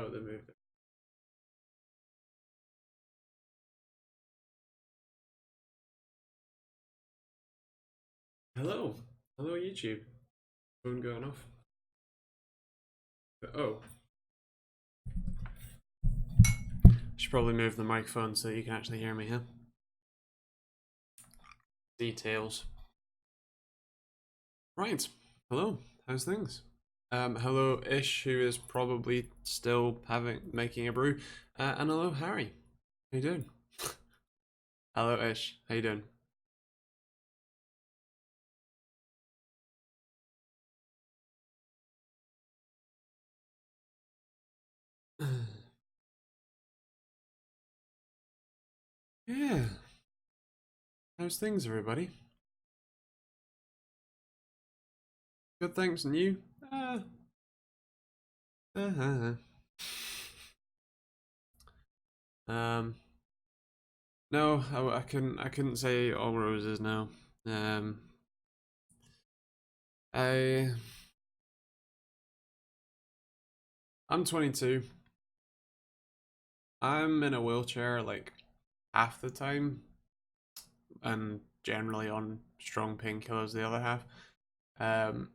Oh, they moved it. Hello. Hello, YouTube. Phone going off. Oh. Should probably move the microphone so you can actually hear me, huh? Details. Right. Hello. How's things? Hello, Ish, who is probably still making a brew. And hello, Harry. How you doing? Hello, Ish. How you doing? Yeah. How's things, everybody? Good, thanks, and you? Uh, um, no, I couldn't say all roses now. Um, I, I'm 22. I'm in a wheelchair like half the time, and generally on strong painkillers the other half. Um,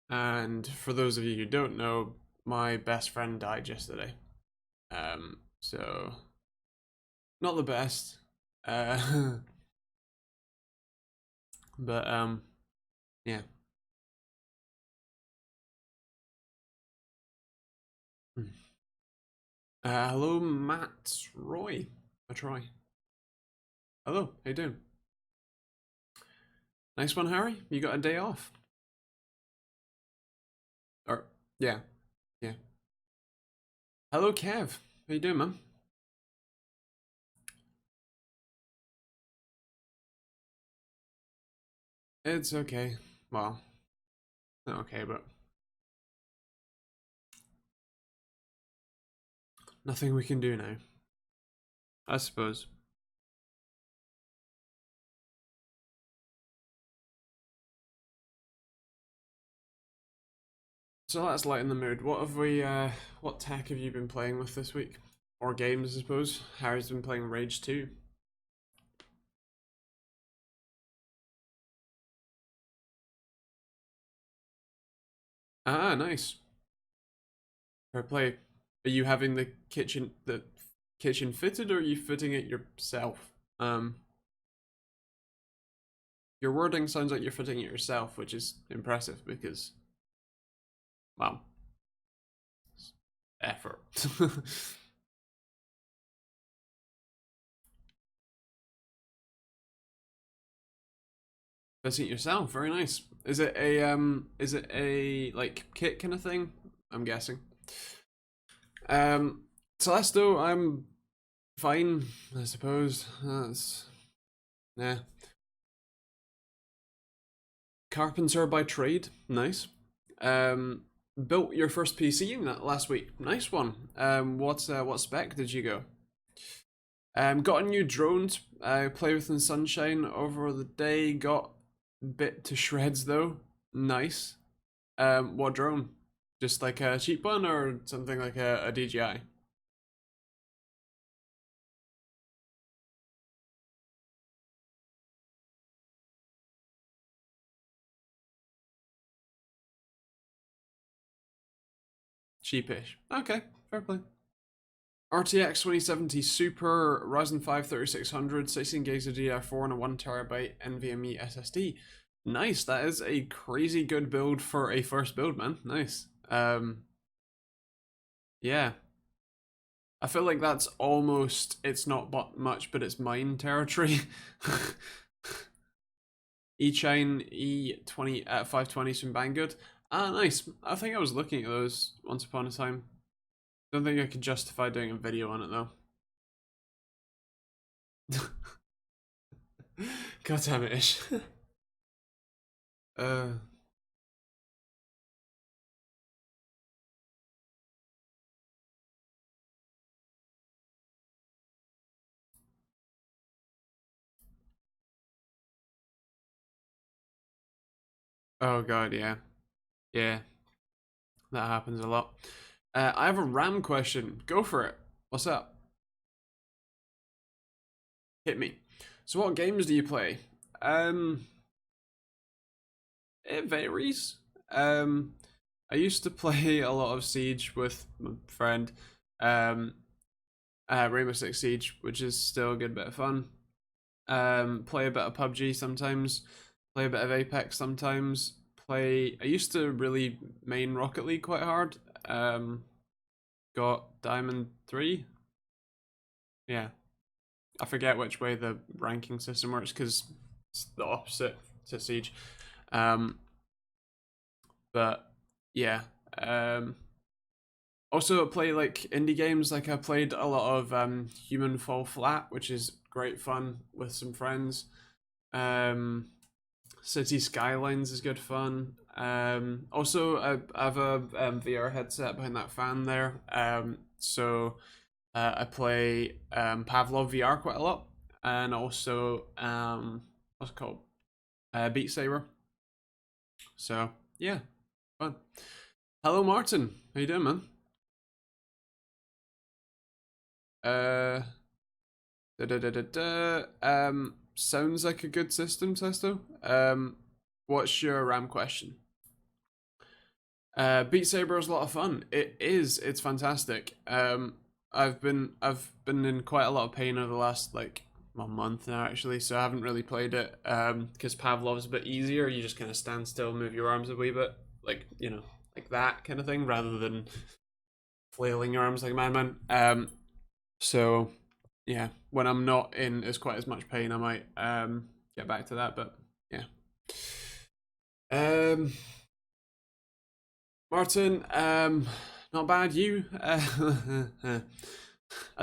and for those of you who don't know, my best friend died yesterday. So not the best. Uh, but yeah. Hello, Matt Roy. I try. Hello, how you doing? Nice one, Harry. You got a day off? Or yeah, yeah. Hello, Kev. How you doing, man? It's okay. Well, not okay, but nothing we can do now, I suppose. So let's lighten the mood. What tech have you been playing with this week? Or games, I suppose. Harry's been playing Rage 2. Ah, nice. Fair play. Are you having the kitchen fitted, or are you fitting it yourself? Your wording sounds like you're fitting it yourself, which is impressive because, well, effort. Fitting it yourself, very nice. Is it a like kit kind of thing? I'm guessing. Celeste, I'm fine, I suppose. That's yeah. Carpenter by trade, nice. Um, built your first PC in that last week, nice one. What spec did you go? Got a new drone to play with in sunshine over the day. Got bit to shreds though, nice. What drone? Just like a cheap one or something like a DJI? Cheapish. Okay, fair play. RTX 2070 Super, Ryzen 5 3600, 16 gigs of DDR4 and a 1 TB NVMe SSD. Nice, that is a crazy good build for a first build, man. Nice. Yeah. I feel like that's almost, it's not but much, but it's mine territory. E-Chain E20 at 520 from Banggood. Ah, nice. I think I was looking at those once upon a time. Don't think I could justify doing a video on it though. God damn it, Ish. uh, oh god, yeah. Yeah, that happens a lot. I have a RAM question. Go for it. What's up? Hit me. So what games do you play? Um, it varies. Um, I used to play a lot of Siege with my friend. Um, Rainbow Six Siege, which is still a good bit of fun. Play a bit of PUBG sometimes. Play a bit of Apex sometimes. I used to really main Rocket League quite hard. Got Diamond 3. Yeah. I forget which way the ranking system works because it's the opposite to Siege. Um, but yeah. Also play like indie games. Like I played a lot of Human Fall Flat, which is great fun with some friends. Um, City Skylines is good fun. Also, I have a VR headset behind that fan there. So I play Pavlov VR quite a lot, and also what's it called? Beat Saber. So yeah, fun. Hello, Martin. How you doing, man? Uh, sounds like a good system, Testo. What's your RAM question? Beat Saber is a lot of fun. It is. It's fantastic. I've been in quite a lot of pain over the last like a month now actually, so I haven't really played it. Because Pavlov's a bit easier. You just kind of stand still, move your arms a wee bit, like like that kind of thing, rather than flailing your arms like a madman. So yeah, when I'm not in as quite as much pain, I might get back to that. But yeah. Um, Martin, not bad. You, I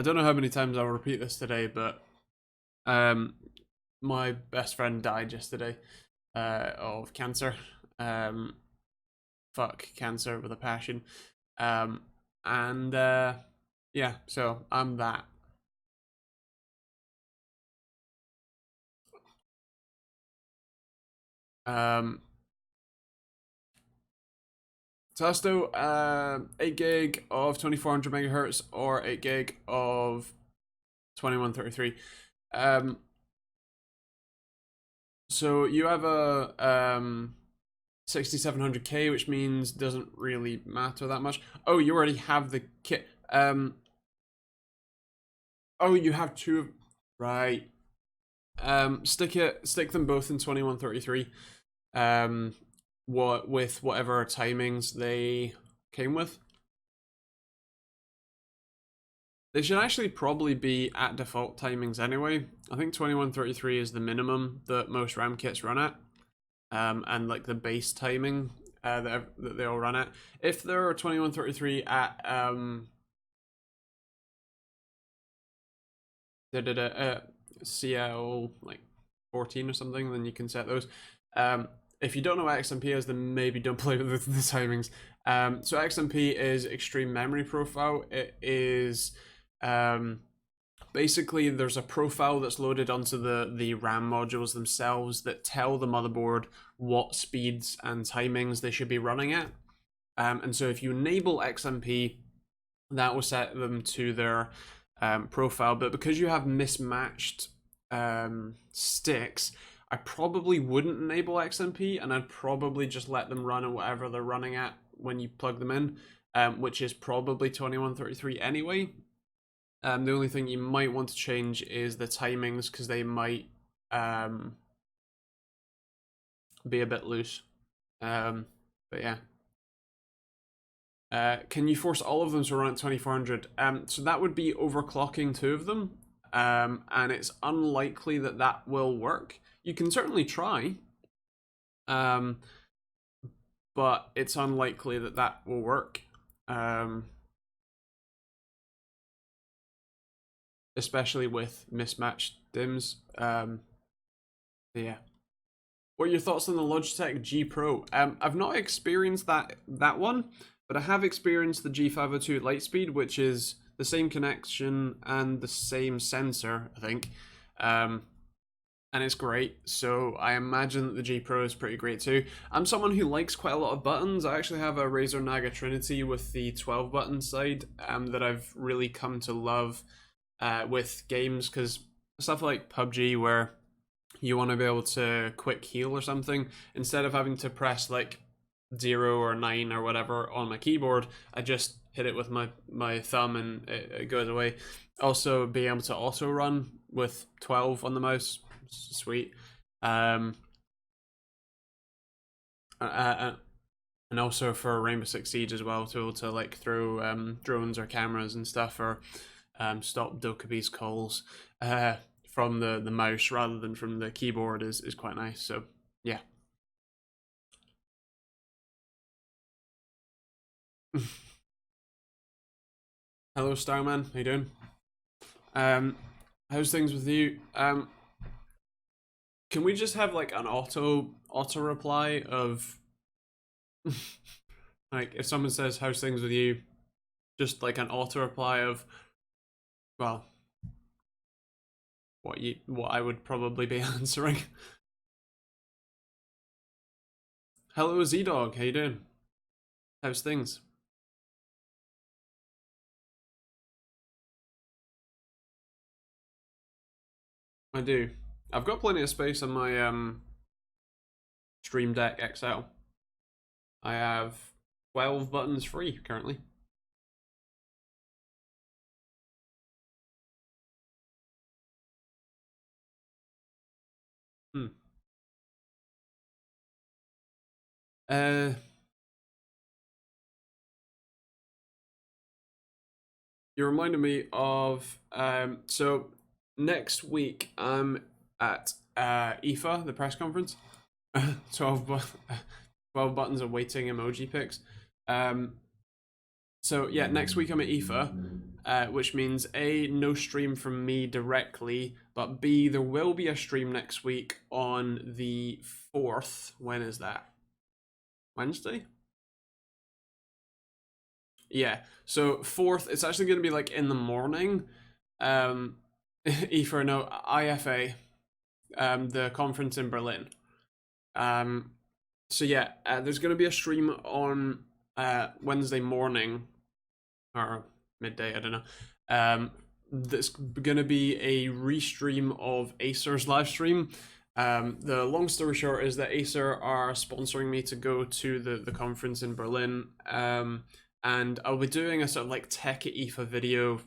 don't know how many times I'll repeat this today, but um, my best friend died yesterday, of cancer. Um, fuck cancer with a passion. Um, and yeah, so I'm that. Um, Testo, 8 gig of 2400 megahertz or 8 gig of 2133. Um, so you have a 6700K, which means doesn't really matter that much. Oh, you already have the kit. Oh, you have two. Right. Stick them both in 2133. With whatever timings they came with. They should actually probably be at default timings anyway. I think 2133 is the minimum that most RAM kits run at. And like the base timing that they all run at. If they're 2133 at CL like 14 or something, then you can set those. If you don't know what XMP is, then maybe don't play with the timings. So XMP is Extreme Memory Profile. It is basically there's a profile that's loaded onto the RAM modules themselves that tell the motherboard what speeds and timings they should be running at. And so if you enable XMP, that will set them to their profile. But because you have mismatched sticks, I probably wouldn't enable XMP, and I'd probably just let them run at whatever they're running at when you plug them in, which is probably 2133 anyway. The only thing you might want to change is the timings because they might be a bit loose. But yeah. Can you force all of them to run at 2400? So that would be overclocking two of them, and it's unlikely that that will work. You can certainly try, but it's unlikely that that will work. Especially with mismatched DIMMs. Yeah. What are your thoughts on the Logitech G Pro? I've not experienced that one, but I have experienced the G502 Lightspeed, which is the same connection and the same sensor, I think. and it's great. So I imagine that the G Pro is pretty great too. I'm someone who likes quite a lot of buttons. I actually have a Razer Naga Trinity with the 12 button side that I've really come to love with games, because stuff like PUBG where you want to be able to quick heal or something, instead of having to press like 0 or 9 or whatever on my keyboard, I just hit it with my thumb and it goes away. Also, being able to auto run with 12 on the mouse, sweet. Um, uh, uh, and also for Rainbow Six Siege as well, to be able to like throw drones or cameras and stuff, or stop Dokkaebi's calls from the mouse rather than from the keyboard is quite nice. So yeah. Hello, Starman. How you doing? Um, how's things with you? Can we just have like an auto reply of like if someone says how's things with you, just like an auto reply of, well, what I would probably be answering. Hello, Z Dog. How you doing? How's things? I do. I've got plenty of space on my Stream Deck XL. I have 12 buttons free currently. Hmm. Uh, you reminded me of so next week I'm at IFA, the press conference. 12, 12 buttons awaiting emoji pics. Um, so yeah, next week I'm at IFA, which means A, no stream from me directly, but B, there will be a stream next week on the 4th. When is that? Wednesday? Yeah. So 4th, it's actually going to be like in the morning. IFA, no, IFA, the conference in Berlin. Um, so yeah, there's going to be a stream on Wednesday morning or midday, I don't know. That's going to be a restream of Acer's live stream. The long story short is that Acer are sponsoring me to go to the conference in Berlin. And I'll be doing a sort of like tech at IFA video,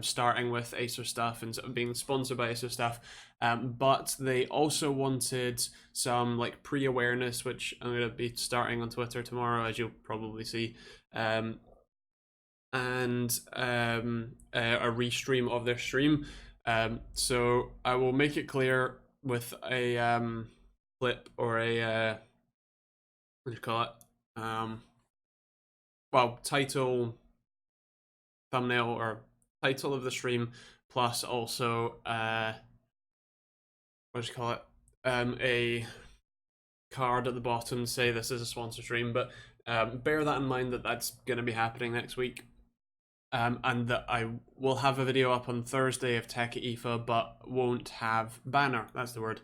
starting with Acer stuff and sort of being sponsored by Acer stuff. But they also wanted some like pre-awareness, which I'm going to be starting on Twitter tomorrow, as you'll probably see. And a restream of their stream. So I will make it clear with a clip or a what do you call it? Well, title, thumbnail, or title of the stream, plus also what do you call it? A card at the bottom to say this is a sponsor stream. But bear that in mind that that's going to be happening next week. And that I will have a video up on Thursday of Tech at IFA, but won't have banner. That's the word.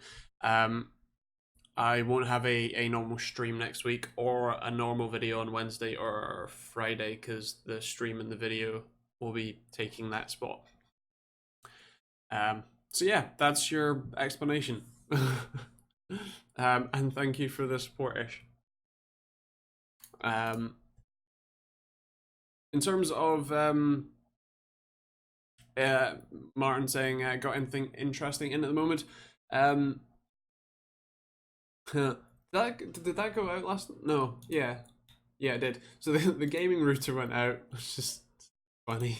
I won't have a normal stream next week or a normal video on Wednesday or Friday, because the stream and the video will be taking that spot. So yeah, that's your explanation. And thank you for the support, Ish. In terms of Martin saying got anything interesting in at the moment, did that go out last? No, yeah, it did. So the gaming router went out, which is just funny.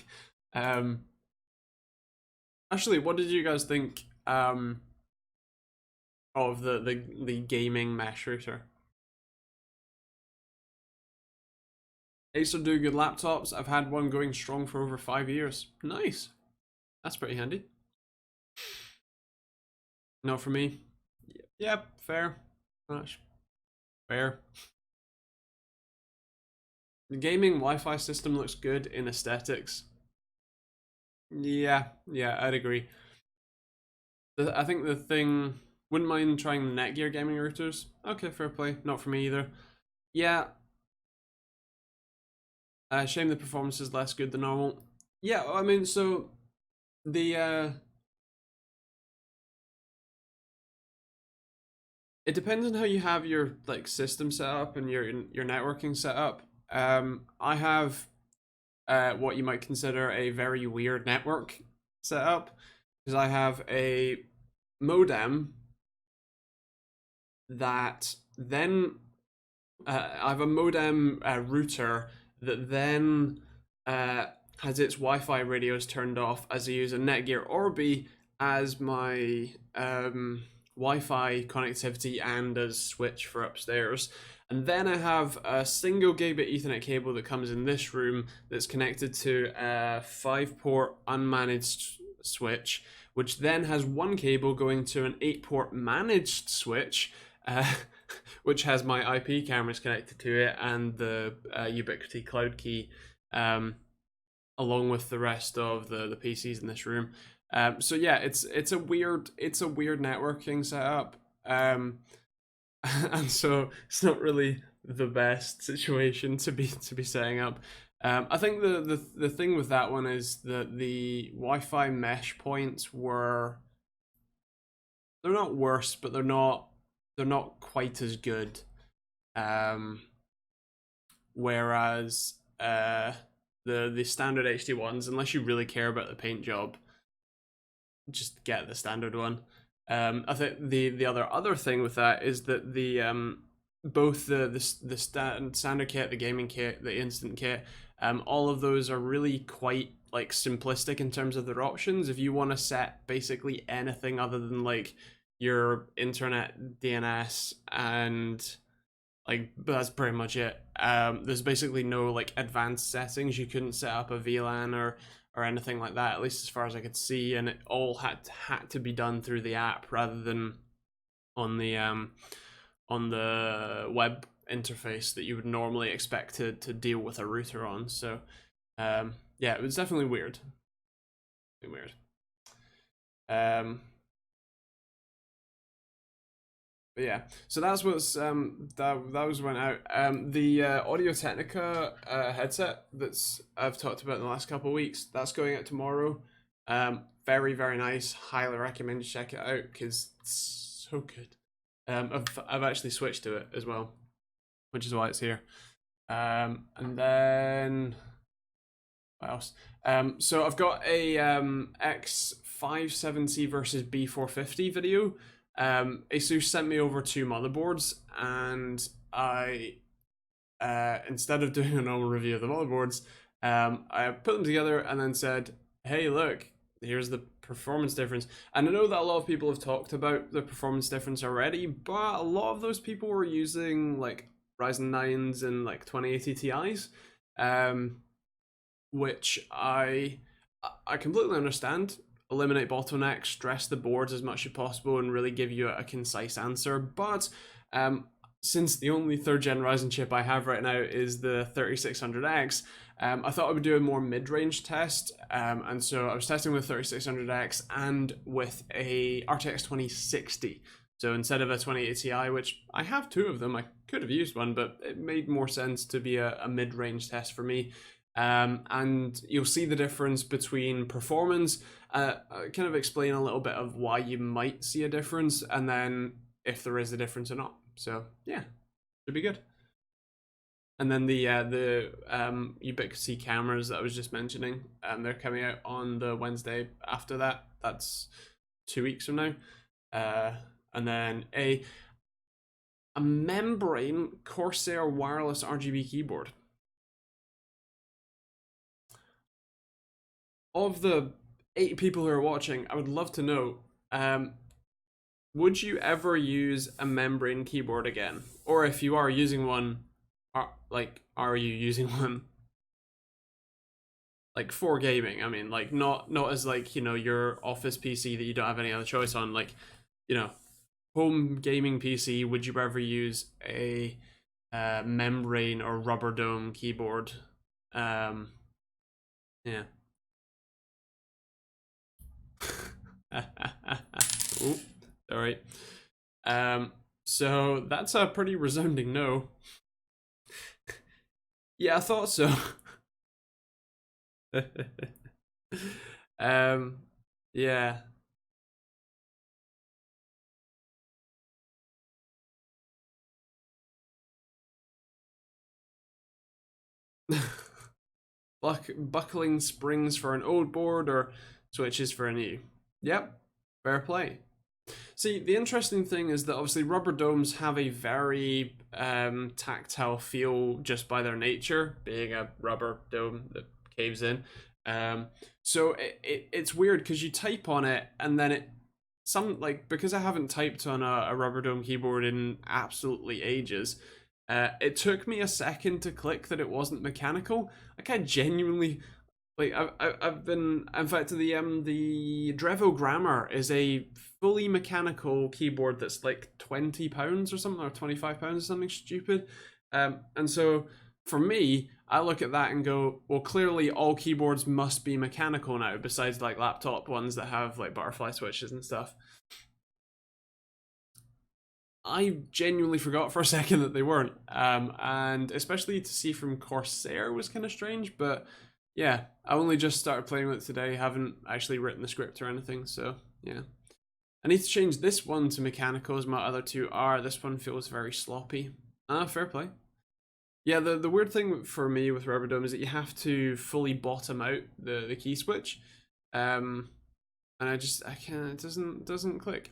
Actually, what did you guys think of the gaming mesh router? Acer do good laptops. I've had one going strong for over 5 years. Nice. That's pretty handy. No, for me. Yeah, fair. Gosh, fair. The gaming Wi-Fi system looks good in aesthetics. Yeah, I'd agree. I think the thing Wouldn't mind trying the Netgear gaming routers. Okay, fair play. Not for me either. Yeah. Shame the performance is less good than normal. Yeah, I mean, so the it depends on how you have your like system set up and your networking set up. I have what you might consider a very weird network set up because I have a modem that then I have a modem router that then has its Wi-Fi radios turned off as I use a Netgear Orbi as my Wi-Fi connectivity and as switch for upstairs. And then I have a single gigabit Ethernet cable that comes in this room that's connected to a 5-port unmanaged switch, which then has one cable going to an 8-port managed switch, which has my IP cameras connected to it and the Ubiquiti Cloud Key, along with the rest of the PCs in this room. So yeah, it's a weird networking setup, and so it's not really the best situation to be setting up. I think the thing with that one is that the Wi-Fi mesh points they're not worse, but they're not quite as good. Whereas the standard HD ones, unless you really care about the paint job, just get the standard one. I think the other thing with that is that the both the standard kit, the gaming kit, the instant kit, all of those are really quite like simplistic in terms of their options. If you want to set basically anything other than like your internet DNS and like that's pretty much it. There's basically no like advanced settings. You couldn't set up a VLAN or anything like that, at least as far as I could see, and it all had to be done through the app rather than on the web interface that you would normally expect to deal with a router on. So yeah, it was definitely weird. Weird. But yeah, so that's what's that was went out. The Audio Technica headset that's I've talked about in the last couple of weeks, that's going out tomorrow. Very nice. Highly recommend you check it out because it's so good. I've actually switched to it as well, which is why it's here. And then what else? So I've got a X57C versus B450 video. Asus sent me over 2 motherboards, and I instead of doing a normal review of the motherboards, I put them together and then said, hey look, here's the performance difference. And I know that a lot of people have talked about the performance difference already, but a lot of those people were using like Ryzen 9s and like 2080 Ti's, which I completely understand. Eliminate bottlenecks, stress the boards as much as possible, and really give you a concise answer. But since the only 3rd gen Ryzen chip I have right now is the 3600X, I thought I would do a more mid-range test, and so I was testing with 3600X and with a RTX 2060. So instead of a 2080 Ti, which I have 2 of them, I could have used one, but it made more sense to be a mid-range test for me. And you'll see the difference between performance. Kind of explain a little bit of why you might see a difference, and then if there is a difference or not. So yeah, should be good. And then the Ubiquiti cameras that I was just mentioning, they're coming out on the Wednesday after that. That's 2 weeks from now. And then a membrane Corsair wireless RGB keyboard. Of the 8 people who are watching, I would love to know, would you ever use a membrane keyboard again? Or if you are using one, are you using one like for gaming? I mean, like not as like, you know, your office PC that you don't have any other choice on, like, you know, home gaming PC. Would you ever use a membrane or rubber dome keyboard? Yeah. Ooh, sorry. Um, so that's a pretty resounding no. Yeah, I thought so. um, yeah. Buckling springs for an old board or switches for a new. Yep, fair play. See, the interesting thing is that obviously rubber domes have a very tactile feel just by their nature, being a rubber dome that caves in. Um, so it's weird because you type on it and then because I haven't typed on a rubber dome keyboard in absolutely ages. It took me a second to click that it wasn't mechanical. Like I genuinely like I've been in fact the Drevo Grammar is a fully mechanical keyboard that's like £20 or something or £25 or something stupid. And so for me, I look at that and go, well, clearly all keyboards must be mechanical now, besides like laptop ones that have like butterfly switches and stuff. I genuinely forgot for a second that they weren't. And especially to see from Corsair was kind of strange, but yeah, I only just started playing with it today, haven't actually written the script or anything, so yeah. I need to change this one to mechanical as my other two are. This one feels very sloppy. Ah, fair play. Yeah, the weird thing for me with Rubber Dome is that you have to fully bottom out the key switch. Um, and I can't, it doesn't click.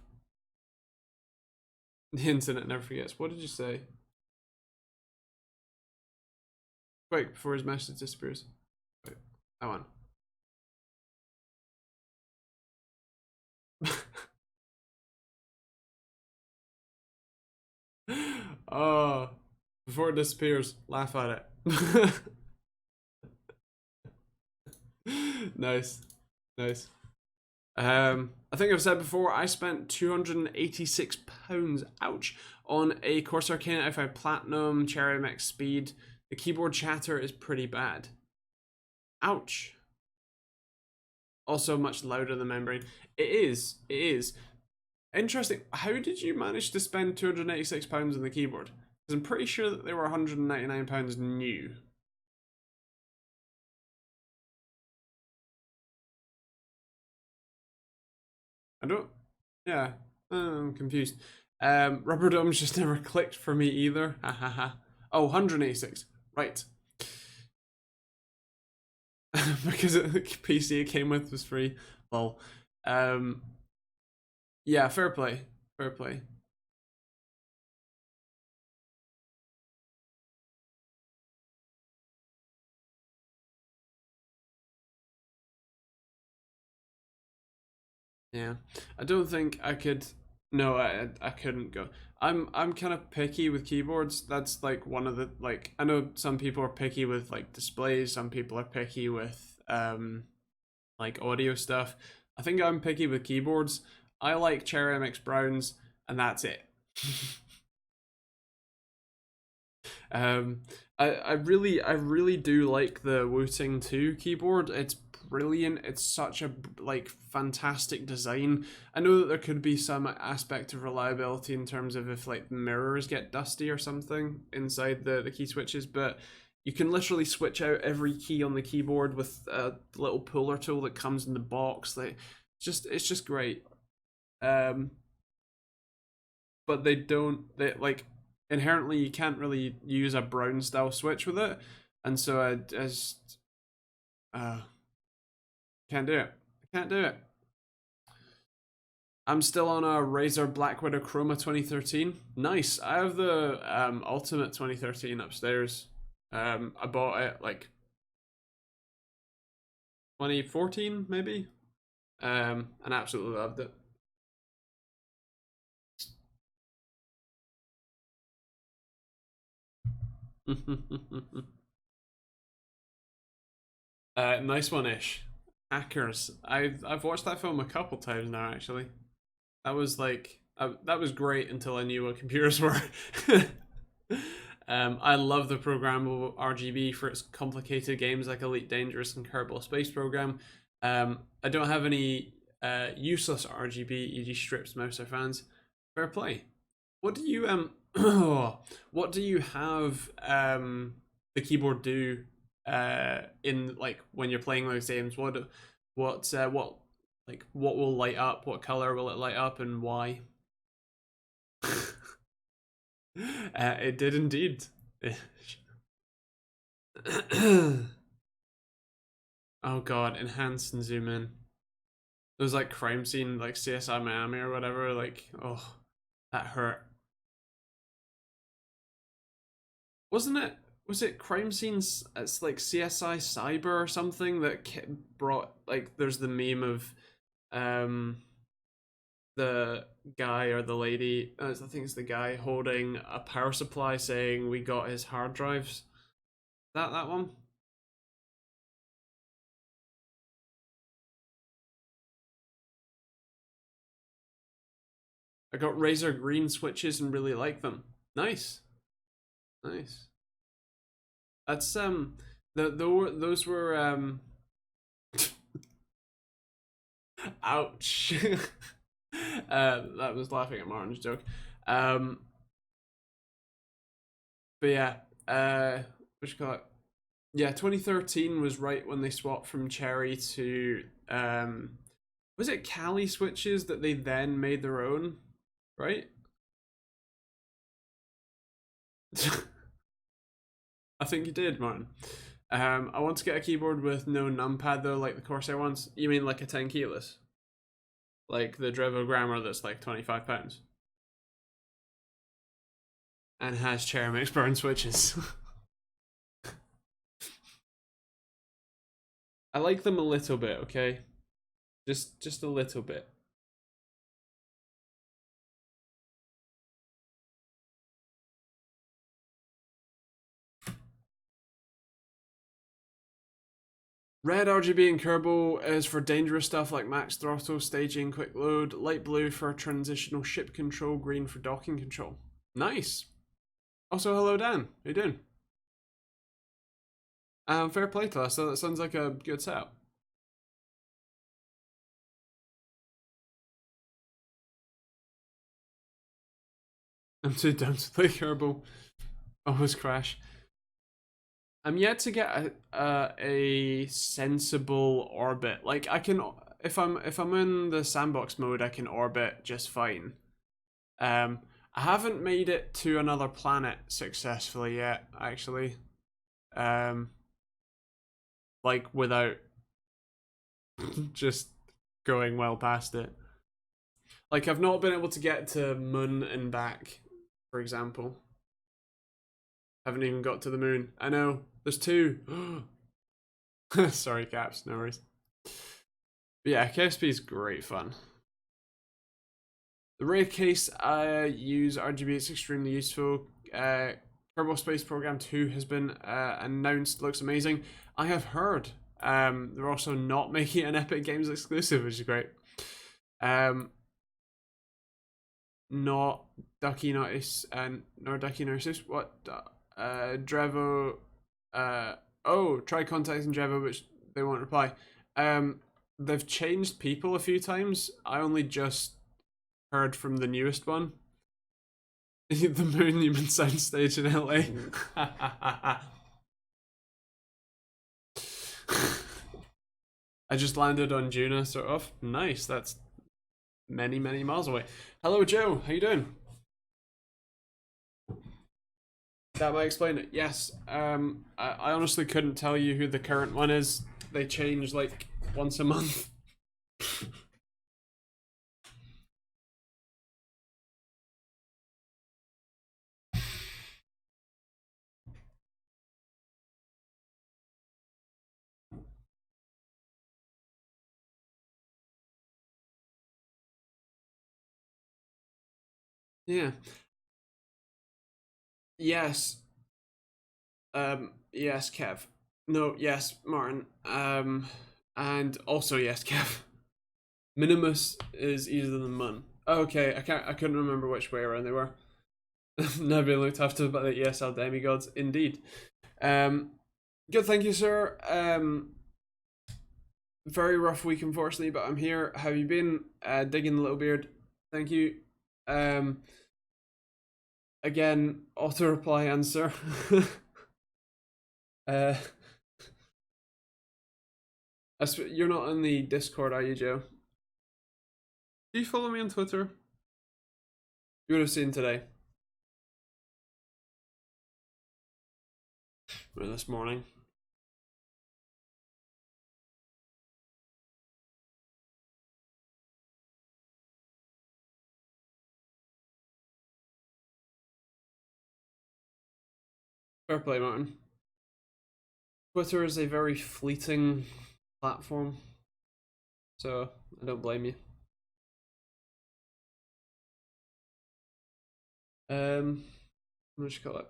The internet never forgets. What did you say? Wait, before his message disappears. Wait, that one. Oh, before it disappears, laugh at it. Nice, nice. I think I've said before, I spent £286, ouch, on a Corsair K95 Platinum Cherry MX Speed. The keyboard chatter is pretty bad. Ouch. Also much louder than membrane. It is, it is. Interesting. How did you manage to spend £286 on the keyboard? Because I'm pretty sure that they were £199 new. I don't. Yeah, I'm confused. Rubber Dome's just never clicked for me either. Ha ha ha. Oh, 186. Right. Because the PC it came with was free. Well, um, yeah, fair play. Fair play. Yeah, I don't think I could. No, I couldn't go. I'm kind of picky with keyboards. That's like one of the like I know some people are picky with like displays. Some people are picky with like audio stuff. I think I'm picky with keyboards. I like Cherry MX Browns, and that's it. Um, I really do like the Wu-Tang 2 keyboard. It's brilliant. It's such a like fantastic design. I know that there could be some aspect of reliability in terms of if like the mirrors get dusty or something inside the key switches, but you can literally switch out every key on the keyboard with a little puller tool that comes in the box. Like, it's just great. Um, but they don't they like inherently you can't really use a brown style switch with it, and so I just uh can't do it. I can't do it. I'm still on a Razer Black Widow Chroma 2013. Nice. I have the Ultimate 2013 upstairs. I bought it like 2014 maybe. And absolutely loved it. Nice one ish. Hackers. I've watched that film a couple times now actually. That was like that was great until I knew what computers were. I love the programmable RGB for its complicated games like Elite Dangerous and Kerbal Space Program. I don't have any useless RGB, e.g. strips, mouse, or fans. Fair play. What do you what do you have the keyboard do in like when you're playing those games? What like what will light up? What color will it light up and why? It did indeed. Oh god, enhance and zoom in. Those like crime scene like CSI Miami or whatever, like oh that hurt. Wasn't it? Was it crime scenes? It's like CSI Cyber or something that brought like. There's the meme of, um, the guy or the lady. I think it's the guy holding a power supply, saying, "We got his hard drives." That one. I got Razer green switches and really like them. Nice, nice. That's those were ouch. That was laughing at Martin's joke. Um, but yeah, what you call it? Yeah, 2013 was right when they swapped from Cherry to was it Kali switches that they then made their own, right? I think you did, Martin. I want to get a keyboard with no numpad though, like the Corsair ones. You mean like a 10 keyless? Like the Drevo Grammar that's like £25 and has chair mix burn switches. I like them a little bit, okay? Just a little bit. Red RGB and Kerbal is for dangerous stuff like max throttle, staging, quick load. Light blue for transitional ship control. Green for docking control. Nice. Also, hello Dan. How you doing? Fair play to us. So that sounds like a good setup. I'm too dumb to play Kerbal. Always crash. I'm yet to get a sensible orbit. Like I can, if I'm in the sandbox mode, I can orbit just fine. I haven't made it to another planet successfully yet, actually. Um, like without just going well past it. Like I've not been able to get to Moon and back, for example. Haven't even got to the moon. I know. There's two. Sorry, Caps. No worries. But yeah, KSP is great fun. The rare case I use RGB is extremely useful. Kerbal Space Program 2 has been announced. Looks amazing. I have heard they're also not making an Epic Games exclusive, which is great. Not Ducky Notice and nor Ducky Notice. What? Drevo. Oh, try contacting Drevo, which they won't reply. They've changed people a few times. I only just heard from the newest one. The Moon Human Soundstage in LA. I just landed on Juna, sort of. Nice. That's many, many miles away. Hello, Joe. How you doing? That might explain it. Yes. I honestly couldn't tell you who the current one is. They change like once a month. Yeah. Yes. Yes, Kev. No, yes, Martin. And also yes, Kev. Minimus is easier than Mun. Okay, I couldn't remember which way around they were. Never been looked after by the ESL demigods, indeed. Good, thank you, sir. Very rough week, unfortunately, but I'm here. How you been? Digging the little beard. Thank you. Again, auto reply answer. uh, you're not on the Discord, are you, Joe? Do you follow me on Twitter? You would have seen today. Or this morning. Fair play, Martin. Twitter is a very fleeting platform, so I don't blame you. What should you call it?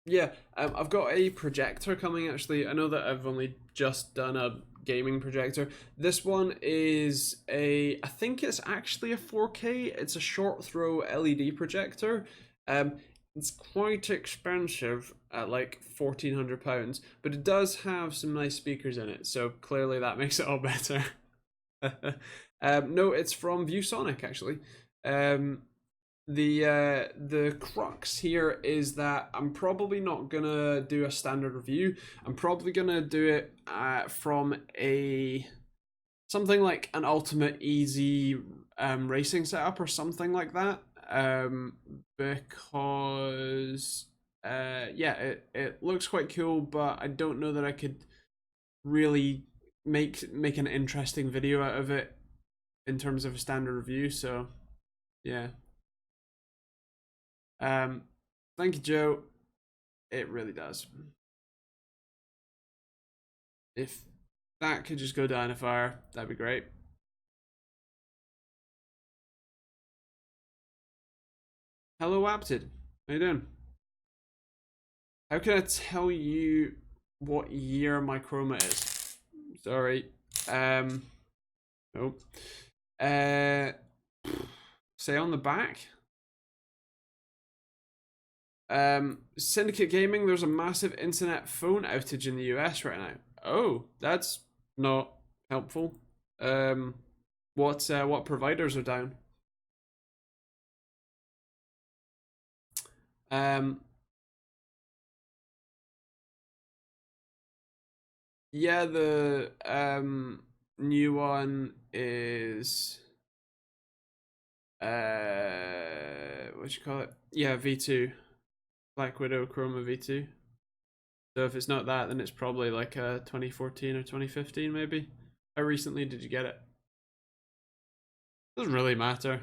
Yeah, I've got a projector coming actually. I know that I've only just done a gaming projector. This one is I think it's actually a 4K. It's a short throw LED projector. It's quite expensive at like £1,400, but it does have some nice speakers in it, so clearly that makes it all better. No, it's from ViewSonic actually. The crux here is that I'm probably not gonna do a standard review. I'm probably gonna do it from a something like an ultimate easy racing setup or something like that. Because yeah, it looks quite cool, but I don't know that I could really make an interesting video out of it in terms of a standard review. So yeah. Thank you, Joe. It really does. If that could just go down a fire, that'd be great. Hello, Apted. How you doing? How can I tell you what year my chroma is? Sorry. Nope. Say on the back. Syndicate Gaming, there's a massive internet phone outage in the US right now. Oh, that's not helpful. What providers are down? Yeah, the new one is what you call it? Yeah, V2. Black Widow Chroma V2. So if it's not that, then it's probably like a 2014 or 2015 maybe. How recently did you get it? Doesn't really matter.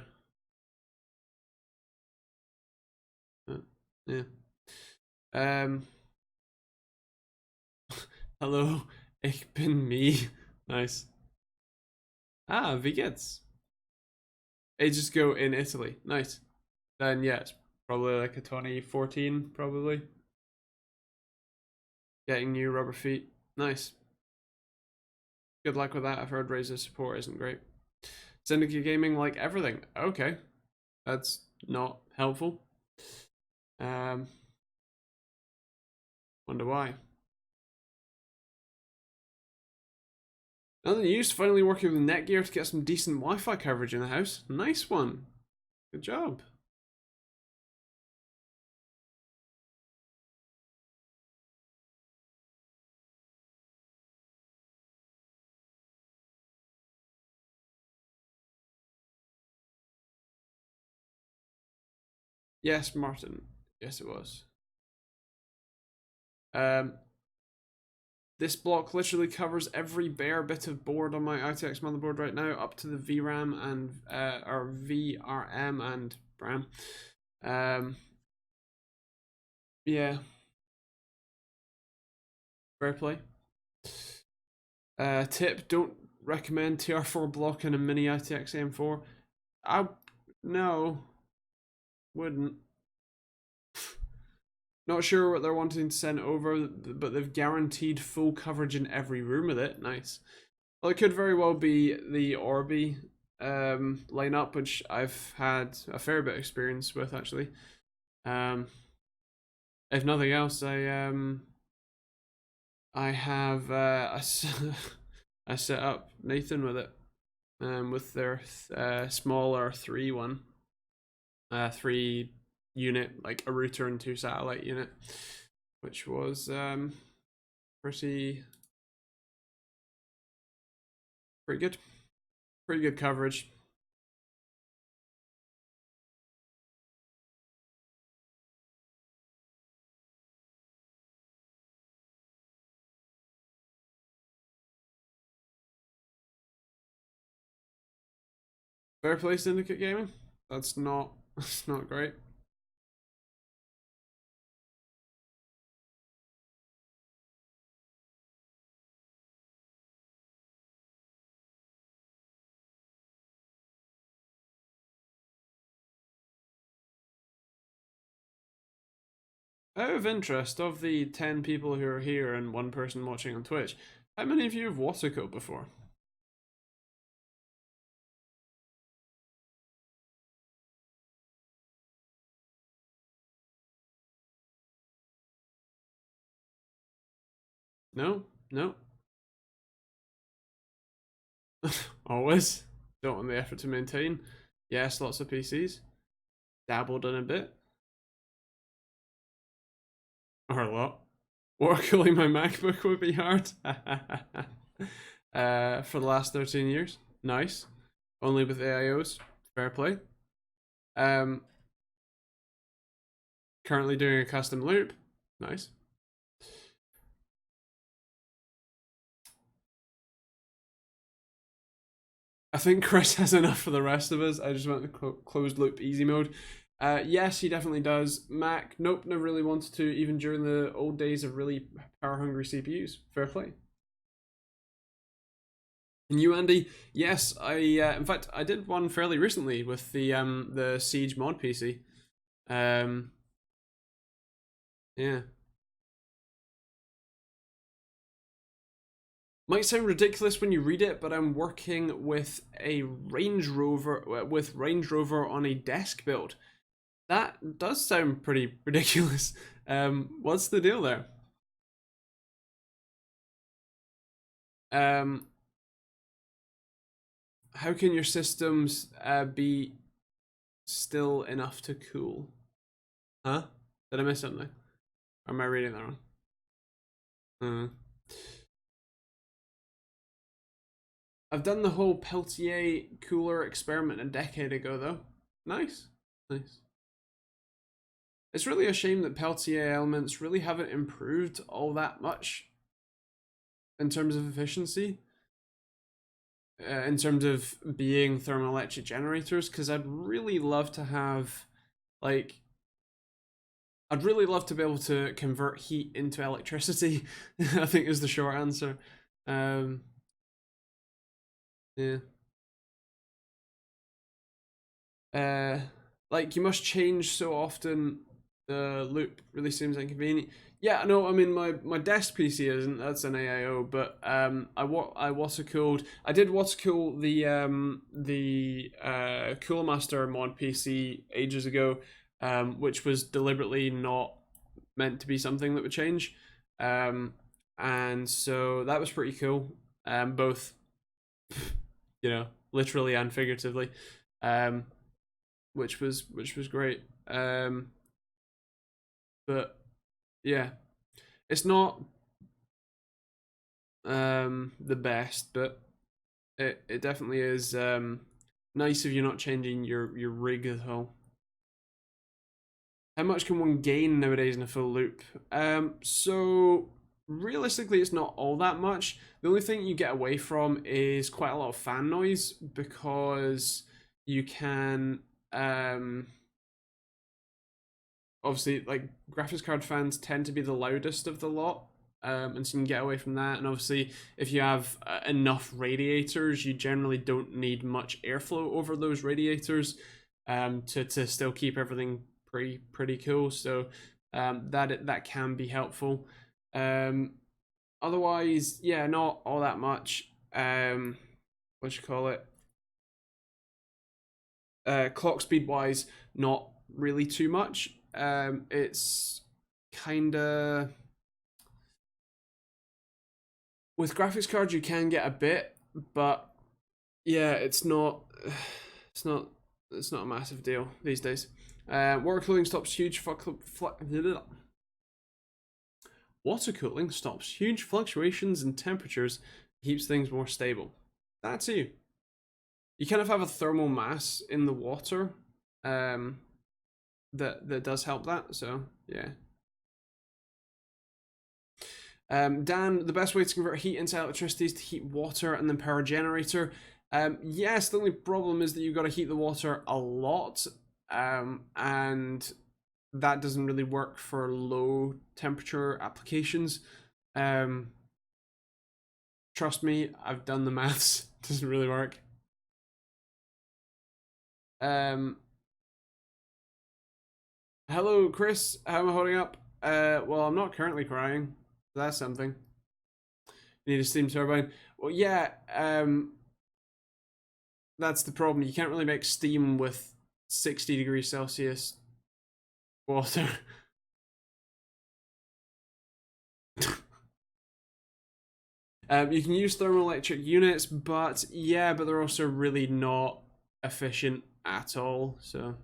Yeah. Hello, ich bin me. Nice. Ah, wie geht's? Ages ago in Italy. Nice. Then yeah, it's probably like a 2014, probably. Getting new rubber feet. Nice. Good luck with that. I've heard Razer's support isn't great. Syndicate Gaming like everything. Okay. That's not helpful. Wonder why. Another news, finally working with Netgear to get some decent Wi-Fi coverage in the house. Nice one. Good job. Yes, Martin. Yes, it was. This block literally covers every bare bit of board on my ITX motherboard right now, up to the VRAM and or VRM and RAM. Yeah. Fair play. Tip: don't recommend TR4 block in a mini ITX AM4. No, wouldn't. Not sure what they're wanting to send over, but they've guaranteed full coverage in every room with it. Nice. Well, it could very well be the Orbi lineup, which I've had a fair bit of experience with actually. If nothing else, I have I set up Nathan with it, with their smaller 3 unit, like a router and 2 satellite unit, which was pretty good. Pretty good coverage. Fair play, Syndicate Gaming. That's not great. Out of interest, of the 10 people who are here and 1 person watching on Twitch, how many of you have watercoat before? No? No? Always. Don't want the effort to maintain. Yes, lots of PCs. Dabbled in a bit. Or a lot. Water cooling my MacBook would be hard. For the last 13 years. Nice. Only with AIOs. Fair play. Currently doing a custom loop. Nice. I think Chris has enough for the rest of us. I just went to closed loop easy mode. Yes, he definitely does. Mac, nope, never really wanted to, even during the old days of really power hungry CPUs. Fair play. And you, Andy? Yes, in fact I did one fairly recently with the Siege mod PC. Yeah. Might sound ridiculous when you read it, but I'm working with a Range Rover on a desk build. That does sound pretty ridiculous. What's the deal there? How can your systems be still enough to cool? Huh? Did I miss something? Or am I reading that wrong? I've done the whole Peltier cooler experiment a decade ago, though. Nice. Nice. It's really a shame that Peltier elements really haven't improved all that much in terms of efficiency, in terms of being thermoelectric generators, because I'd really love to have, like, I'd really love to be able to convert heat into electricity, I think is the short answer. Yeah. Like, you must change so often. The loop really seems inconvenient. Yeah, no, I mean my desk PC isn't. That's an AIO, but I water cooled. I did water cool the Cooler Master mod PC ages ago, which was deliberately not meant to be something that would change. And so that was pretty cool. Both, you know, literally and figuratively. Which was great. But yeah, it's not the best, but it definitely is nice if you're not changing your rig at all. How much can one gain nowadays in a full loop? So realistically, it's not all that much. The only thing you get away from is quite a lot of fan noise, because you can obviously, like, graphics card fans tend to be the loudest of the lot, and so you can get away from that. And obviously, if you have enough radiators, you generally don't need much airflow over those radiators to still keep everything pretty cool. So that can be helpful. Otherwise, yeah, not all that much. What you call it? Clock speed wise, not really too much. It's kind of, with graphics cards you can get a bit, but yeah, it's not it's not a massive deal these days. Water cooling stops huge water cooling stops huge fluctuations in temperatures, keeps things more stable. That's you. You kind of have a thermal mass in the water, that does help that. So yeah. Dan, the best way to convert heat into electricity is to heat water and then power a generator. Yes, the only problem is that you've got to heat the water a lot, and that doesn't really work for low temperature applications. Trust me, I've done the maths. It doesn't really work. Hello, Chris. How am I holding up? Well, I'm not currently crying. That's something. You need a steam turbine. Well, yeah. That's the problem. You can't really make steam with 60 degrees Celsius water. You can use thermoelectric units, but yeah, but they're also really not efficient at all. So,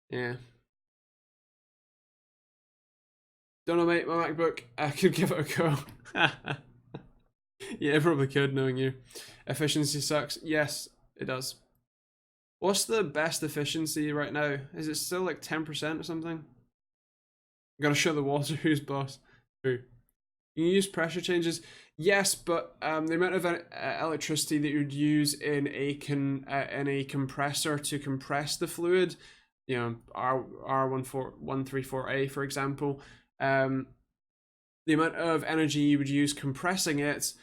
yeah. Don't know, mate. My MacBook, I could give it a go. Yeah, probably could, knowing you. Efficiency sucks. Yes, it does. What's the best efficiency right now? Is it still like 10% or something? Gotta show the water who's boss. Who? You use pressure changes. Yes, but the amount of electricity that you'd use in a compressor to compress the fluid, you know, R134A for example, the amount of energy you would use compressing it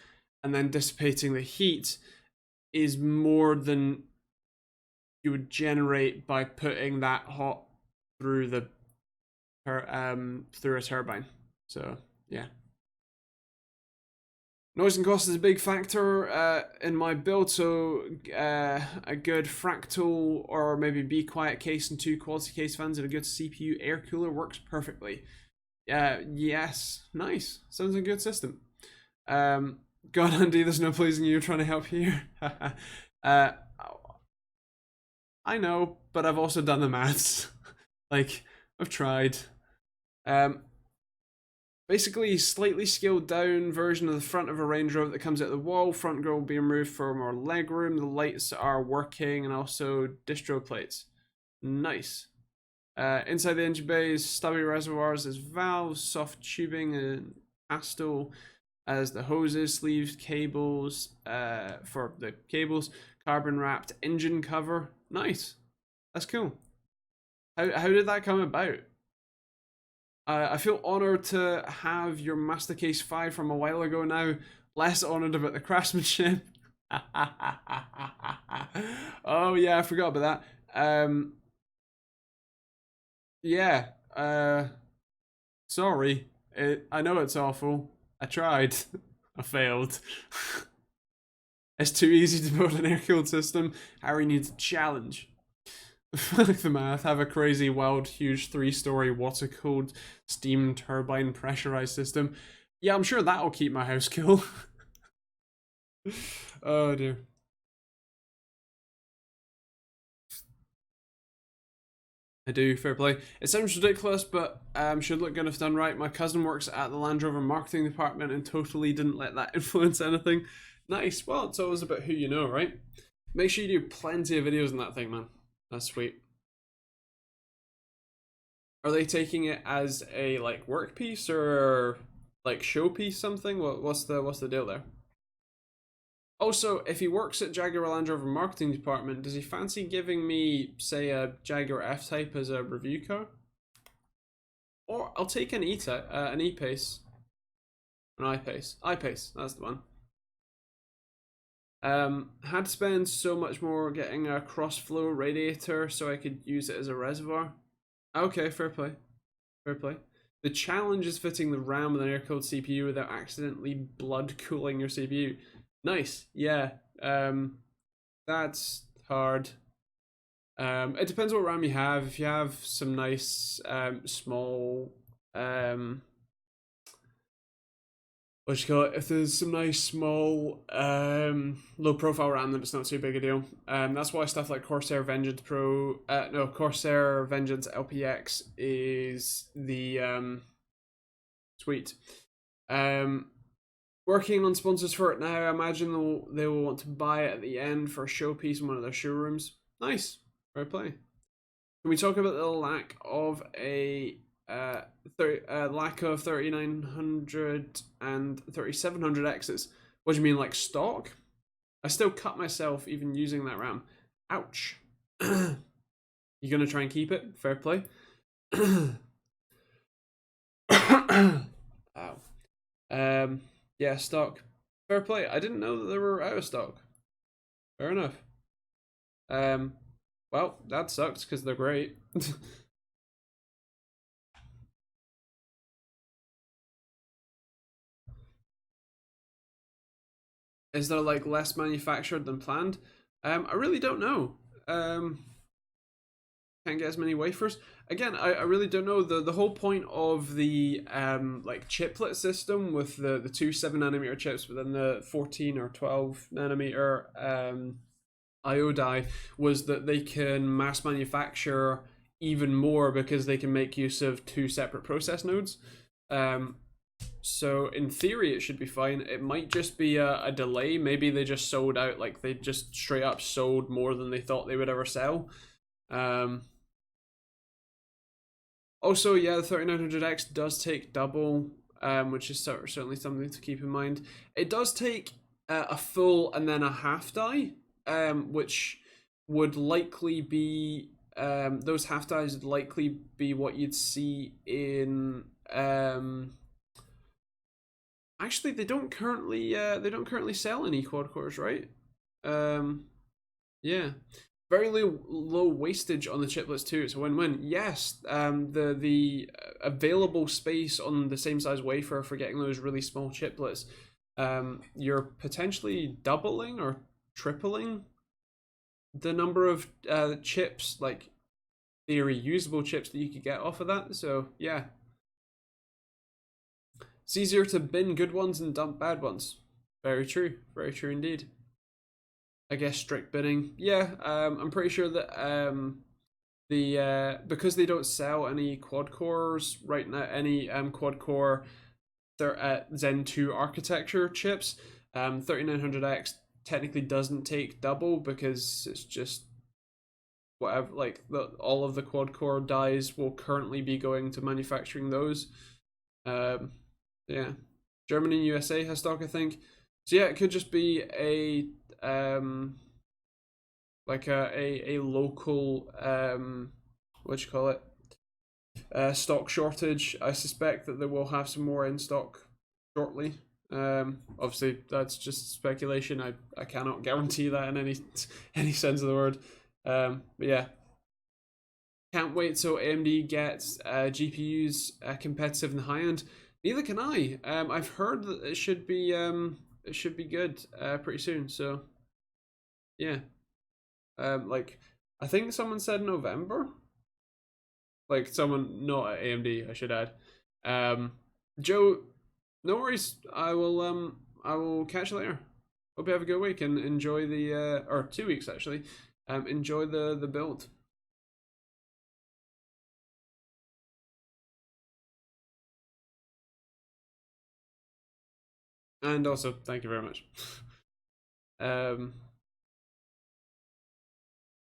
and then dissipating the heat is more than you would generate by putting that hot through the through a turbine. So yeah. Noise and cost is a big factor in my build, so a good fractal or maybe Be Quiet case and 2 quality case fans and a good CPU air cooler works perfectly. Yes, nice. Sounds like a good system. God, Andy, there's no pleasing you. Trying to help here. I know, but I've also done the maths. Like, I've tried. Basically, slightly scaled down version of the front of a Range Rover that comes out the wall. Front grille will be removed for more legroom. The lights are working and also distro plates. Nice. Inside the engine bay is stubby reservoirs as valves, soft tubing and astle as the hoses, sleeves, cables for the cables, carbon wrapped engine cover. Nice. That's cool. How did that come about? I feel honored to have your Master Case 5 from a while ago now. Less honored about the craftsmanship. Oh yeah, I forgot about that. Yeah. Sorry. I know it's awful. I tried. I failed. It's too easy to build an air-cooled system. Harry needs a challenge. Fuck the math. Have a crazy, wild, huge 3-story water-cooled steam turbine pressurized system. Yeah, I'm sure that'll keep my house cool. Oh dear. I do, fair play. It sounds ridiculous, but should look good if done right. My cousin works at the Land Rover marketing department and totally didn't let that influence anything. Nice. Well, it's always about who you know, right? Make sure you do plenty of videos on that thing, man. That's sweet. Are they taking it as a like work piece or like showpiece something? What's the deal there? Also, if he works at Jaguar Land Rover marketing department, does he fancy giving me, say, a Jaguar F-Type as a review car? Or I'll take an E-Type, an E-Pace, an I-Pace. I-Pace, that's the one. Had to spend so much more getting a cross-flow radiator so I could use it as a reservoir. Okay, fair play. Fair play. The challenge is fitting the RAM with an air-cooled CPU without accidentally blood cooling your CPU. Nice, yeah. That's hard. It depends what RAM you have. If you have some nice small what what you call it, if there's some nice small low profile RAM, then it's not too big a deal. That's why stuff like Corsair Vengeance Pro, no, Corsair Vengeance LPX is the sweet. Working on sponsors for it now. I imagine they will want to buy it at the end for a showpiece in one of their showrooms. Nice, fair play. Can we talk about the lack of a lack of 3900 and 3700Xs? What do you mean, like stock? I still cut myself even using that RAM. Ouch. You gonna try and keep it? Fair play. Ow. Yeah, stock. Fair play. I didn't know that they were out of stock. Fair enough. Well, that sucks because they're great. Is there like less manufactured than planned? I really don't know. Can't get as many wafers. Again, I really don't know. The whole point of the like chiplet system with the two 7nm chips, but then the 14 or 12nm IO die was that they can mass manufacture even more because they can make use of two separate process nodes. So in theory it should be fine. It might just be a delay. Maybe they just sold out, like they just straight up sold more than they thought they would ever sell. Also, yeah, the 3900X does take double, which is certainly something to keep in mind. It does take a full and then a half die, which would likely be those half dies would likely be what you'd see in actually they don't currently sell any quad cores, right? Yeah, very low wastage on the chiplets too. It's a win-win. Yes, the available space on the same size wafer for getting those really small chiplets, you're potentially doubling or tripling the number of chips, like theory usable chips that you could get off of that. So yeah, it's easier to bin good ones and dump bad ones. Very true indeed. I guess strict binning. Yeah, I'm pretty sure that because they don't sell any quad cores right now, any quad core Zen 2 architecture chips, 3900X technically doesn't take double because it's just whatever, like all of the quad core dies will currently be going to manufacturing those. Yeah, Germany and USA has stock, I think. So yeah, it could just be a like a local what you call it, stock shortage. I suspect that they will have some more in stock shortly. Obviously that's just speculation. I cannot guarantee that in any sense of the word. But yeah, can't wait till AMD gets GPUs competitive in the high end. Neither can I. I've heard that it should be good pretty soon. So yeah, like I think someone said November. Like someone not at AMD, I should add. Joe, no worries. I will catch you later. Hope you have a good week and enjoy the or 2 weeks actually. Enjoy the build. And also, thank you very much.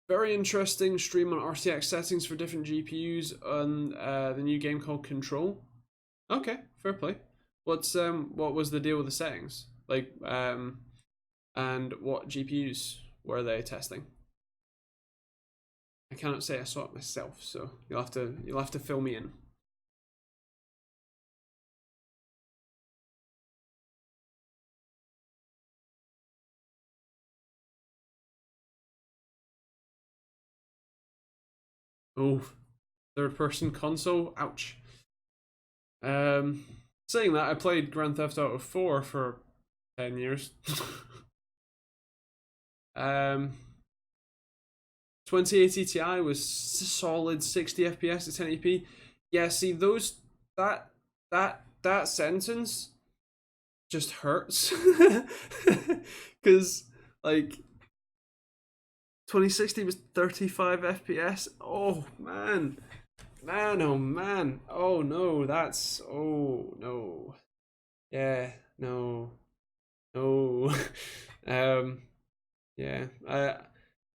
Very interesting stream on RTX settings for different GPUs on the new game called Control. Okay, fair play. What was the deal with the settings? Like, and what GPUs were they testing? I cannot say I saw it myself, so you'll have to fill me in. Oh, third person console. Ouch. Saying that, I played Grand Theft Auto 4 for 10 years. 2080 Ti was solid 60 FPS at 1080p. Yeah, see that sentence just hurts. Because, like, 2060 was 35 FPS. Oh, man. Man, oh, man. Oh, no, that's... Oh, no. Yeah, no. No. Yeah. I,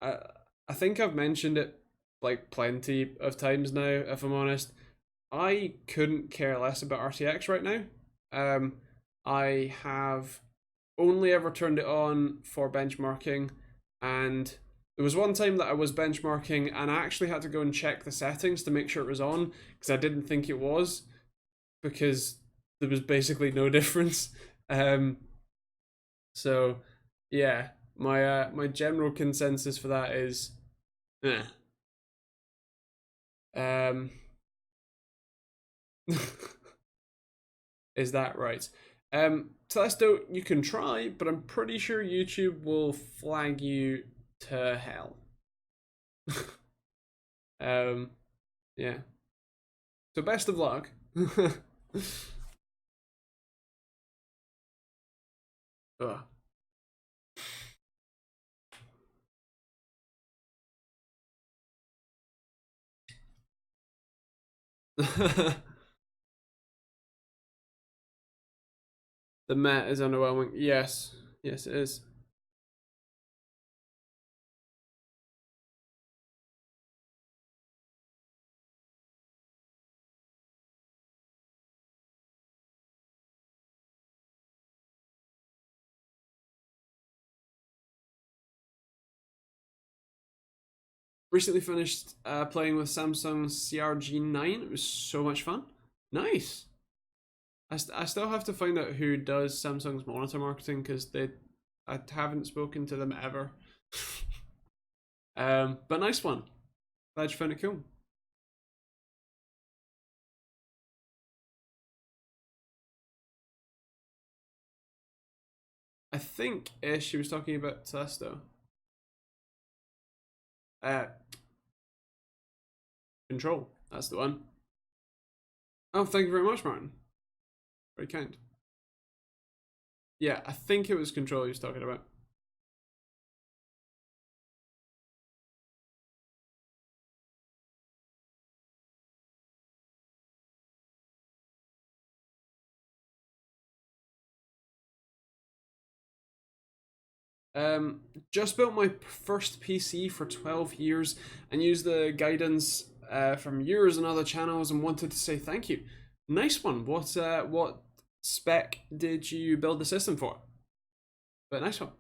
I think I've mentioned it, like, plenty of times now, if I'm honest. I couldn't care less about RTX right now. Um, I have only ever turned it on for benchmarking, and there was one time that I was benchmarking and I actually had to go and check the settings to make sure it was on because I didn't think it was, because there was basically no difference. Um, so yeah, my general consensus for that is, eh. Um, is that right? Telesto, you can try, but I'm pretty sure YouTube will flag you to hell. um, yeah. So best of luck. Ugh. The Met is underwhelming. Yes. Yes, it is. Recently finished playing with Samsung CRG9. It was so much fun. Nice. I still have to find out who does Samsung's monitor marketing because I haven't spoken to them ever. But nice one. Glad you found it cool. I think she was talking about Telesto. Uh, Control. That's the one. Oh, thank you very much, Martin. Very kind. Yeah, I think it was Control he was talking about. Um, just built my first PC for 12 years and used the guidance from yours and other channels and wanted to say thank you. Nice one. What spec did you build the system for? But nice one.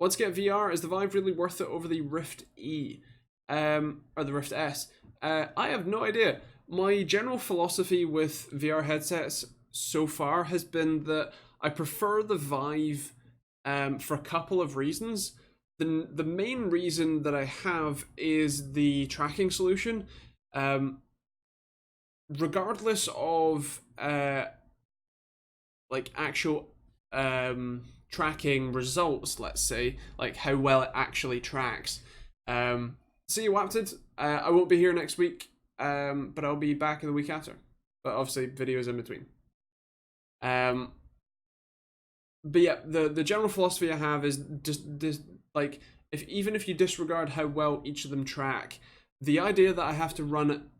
Let's get VR. Is the Vive really worth it over the Rift E? Or the Rift S? I have no idea. My general philosophy with VR headsets so far has been that I prefer the Vive for a couple of reasons. The main reason that I have is the tracking solution. Regardless of like actual tracking results, let's say, like how well it actually tracks. See you, Wapted. I won't be here next week, but I'll be back in the week after. But obviously, videos in between. But yeah, the general philosophy I have is just this, like, even if you disregard how well each of them track, the idea that I have to run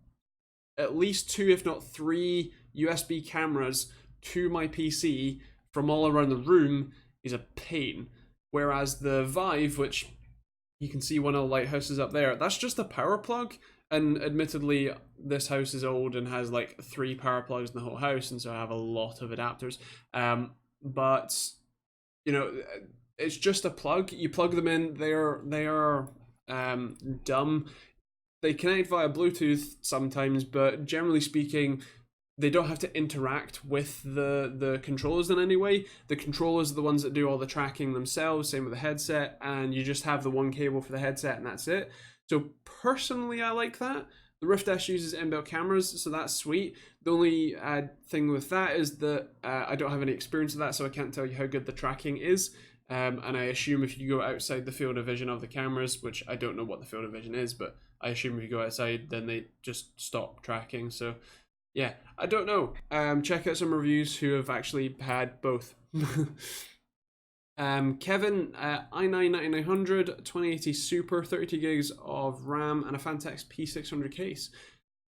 at least 2, if not 3 USB cameras to my PC from all around the room is a pain. Whereas the Vive, which you can see one of the lighthouses up there, that's just a power plug. And admittedly, this house is old and has like 3 power plugs in the whole house, and so I have a lot of adapters. But you know, it's just a plug. You plug them in. They are dumb. They connect via Bluetooth sometimes, but generally speaking, they don't have to interact with the controllers in any way. The controllers are the ones that do all the tracking themselves. Same with the headset, and you just have the one cable for the headset, and that's it. So personally, I like that. The Rift S uses inbuilt cameras, so that's sweet. The only thing with that is that I don't have any experience with that, so I can't tell you how good the tracking is. And I assume if you go outside the field of vision of the cameras, which I don't know what the field of vision is, but I assume if you go outside, then they just stop tracking. So Yeah, I don't know. Check out some reviews who have actually had both. Kevin, i9 9900, 2080 Super, 32 gigs of RAM, and a Fantex P600 case.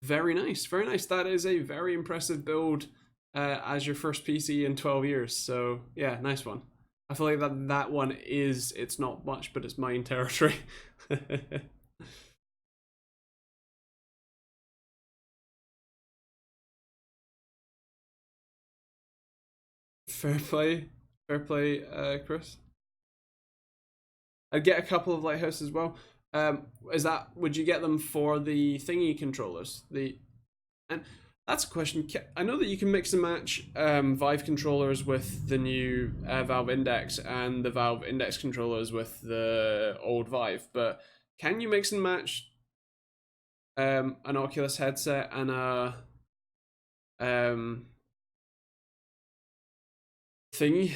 Very nice, very nice. That is a very impressive build as your first PC in 12 years. So yeah, nice one. I feel like that one is, it's not much, but it's mine territory. Fair play, Chris. I'd get a couple of Lighthouse as well. Is that, would you get them for the thingy controllers? And that's a question. I know that you can mix and match Vive controllers with the new Valve Index and the Valve Index controllers with the old Vive, but can you mix and match an Oculus headset and a thingy?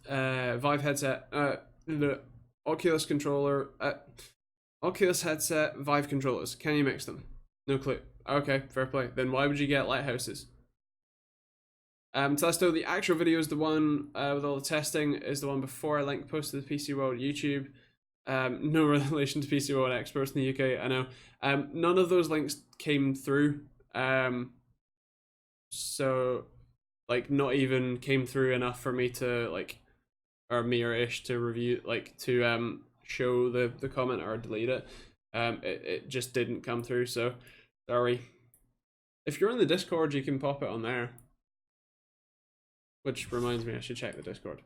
Vive headset, the Oculus controller, Oculus headset, Vive controllers. Can you mix them? No clue. Okay, fair play. Then why would you get Lighthouses? Telesto, the actual video is the one with all the testing, is the one before I link posted to the PC World YouTube. No relation to PC World experts in the UK, I know. None of those links came through. So, like, not even came through enough for me to, like, or me or Ish to review, like, to show the comment or delete it. It just didn't come through, so sorry. If you're in the Discord, you can pop it on there. Which reminds me, I should check the Discord.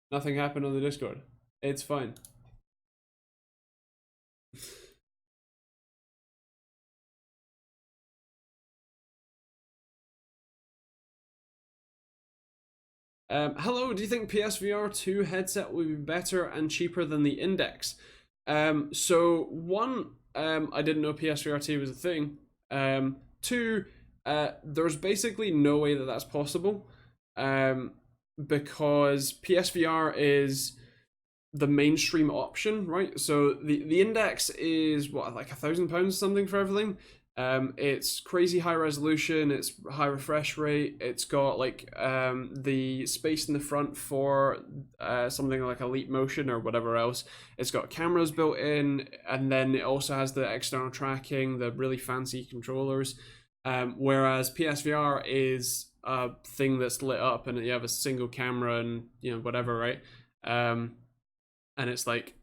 Nothing happened on the Discord. It's fine. Hello, do you think PSVR 2 headset will be better and cheaper than the Index? So one, I didn't know PSVR 2 was a thing. Two, there's basically no way that that's possible, because PSVR is the mainstream option, right? So the Index is what, like £1,000 something for everything. It's crazy high resolution, it's high refresh rate, it's got like the space in the front for something like Elite Motion or whatever else. It's got cameras built in, and then it also has the external tracking, the really fancy controllers. Whereas PSVR is a thing that's lit up and you have a single camera and, you know, whatever, right? And it's like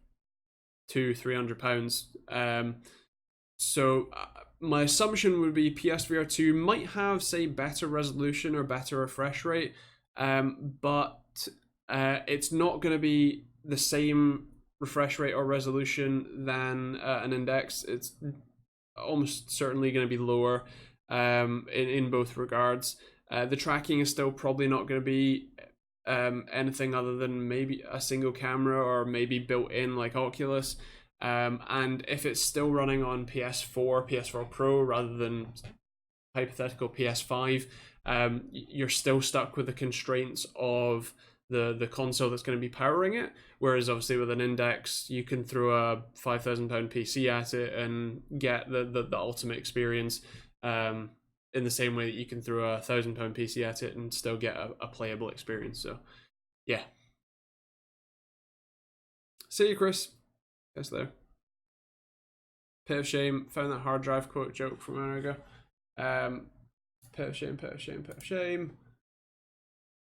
£200-300. So my assumption would be PSVR 2 might have, say, better resolution or better refresh rate, but it's not going to be the same refresh rate or resolution than an Index. It's almost certainly going to be lower in both regards. The tracking is still probably not going to be anything other than maybe a single camera or maybe built in like Oculus. And if it's still running on PS4 Pro rather than hypothetical PS5, you're still stuck with the constraints of the console that's going to be powering it. Whereas obviously with an Index, you can throw a £5,000 PC at it and get the ultimate experience. In the same way that you can throw a £1,000 PC at it and still get a playable experience. So, yeah. See you, Chris. Yes, there. Pit of shame. Found that hard drive quote joke from an hour ago. Pit of shame. Pit of shame. Pit of shame.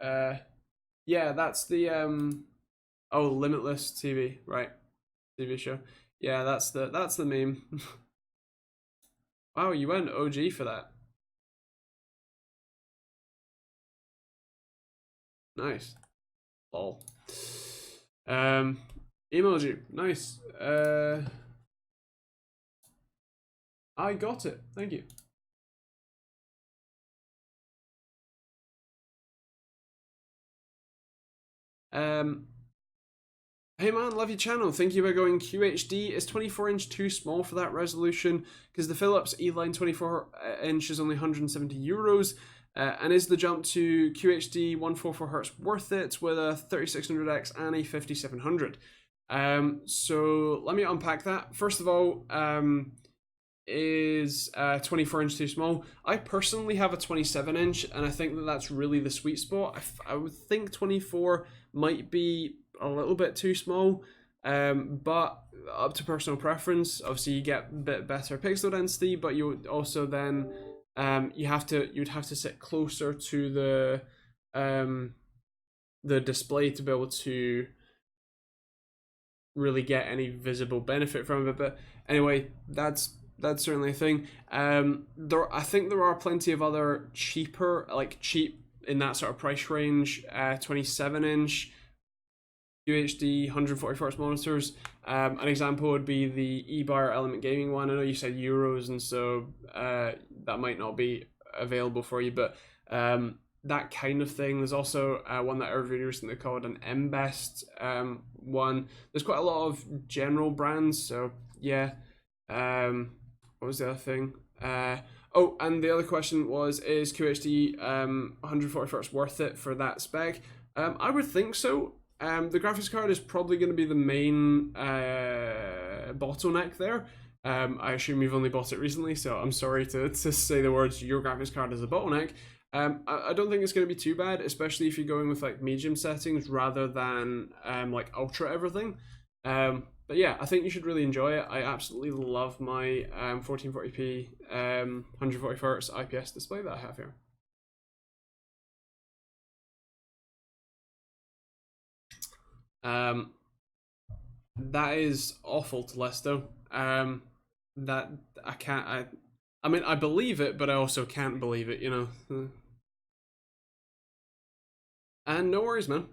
Yeah, that's the oh, Limitless TV, right? TV show. Yeah, that's the meme. Wow, you went OG for that. Nice. Lol. Emoji. Nice. I got it. Thank you. Hey man, love your channel. Thinking about going QHD. Is 24-inch too small for that resolution? Because the Philips E-Line 24-inch is only €170. And is the jump to QHD 144Hz worth it with a 3600X and a 5700? So let me unpack that. First of all, is 24-inch too small? I personally have a 27-inch, and I think that that's really the sweet spot. I would think 24 might be a little bit too small, but up to personal preference. Obviously, you get a bit better pixel density, but you would also then you'd have to sit closer to the display to be able to really get any visible benefit from it. But anyway, that's certainly a thing. I think there are plenty of other cheaper, like cheap in that sort of price range, 27-inch UHD 140 Hz monitors. An example would be the eBuyer Element Gaming one. I know you said euros, and so that might not be available for you, but that kind of thing. There's also one that I reviewed recently called an MBest one. There's quite a lot of general brands, so yeah. What was the other thing? Oh, and the other question was, is QHD 140 Hz worth it for that spec? I would think so. The graphics card is probably going to be the main bottleneck there. I assume you've only bought it recently, so I'm sorry to say the words your graphics card is a bottleneck. I don't think it's going to be too bad, especially if you're going with like medium settings rather than like ultra everything. But yeah, I think you should really enjoy it. I absolutely love my 1440p 140 Hz IPS display that I have here. That is awful to list though. That I can't. I mean, I believe it, but I also can't believe it. You know. And no worries, man.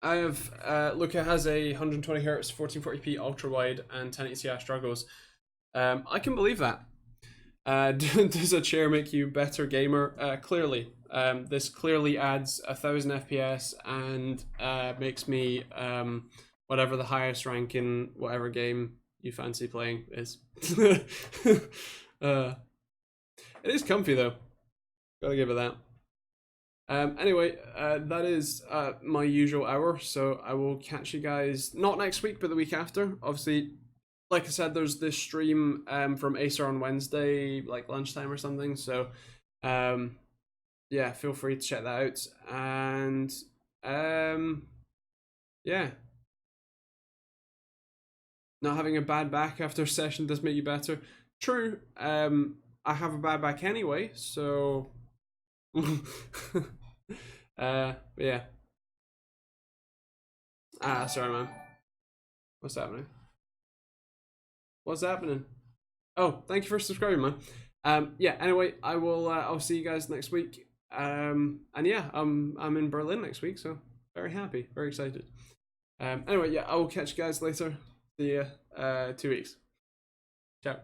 I have Luca has a 120 Hz 1440p ultra wide and 1080 Ti struggles. I can believe that. Does a chair make you better gamer? Clearly. This clearly adds 1000 FPS and makes me whatever the highest rank in whatever game you fancy playing is. It is comfy though. Gotta give it that. Anyway, that is my usual hour, so I will catch you guys not next week, but the week after. Obviously, like I said, there's this stream from Acer on Wednesday, like lunchtime or something. So, yeah, feel free to check that out. And yeah, not having a bad back after a session does make you better. True. I have a bad back anyway, so. But yeah. Sorry, man. What's happening? What's happening? Oh, thank you for subscribing, man. Yeah. Anyway, I will. I'll see you guys next week. And yeah, I'm in Berlin next week, so very happy, very excited. Anyway, yeah, I will catch you guys later. See ya. 2 weeks. Ciao.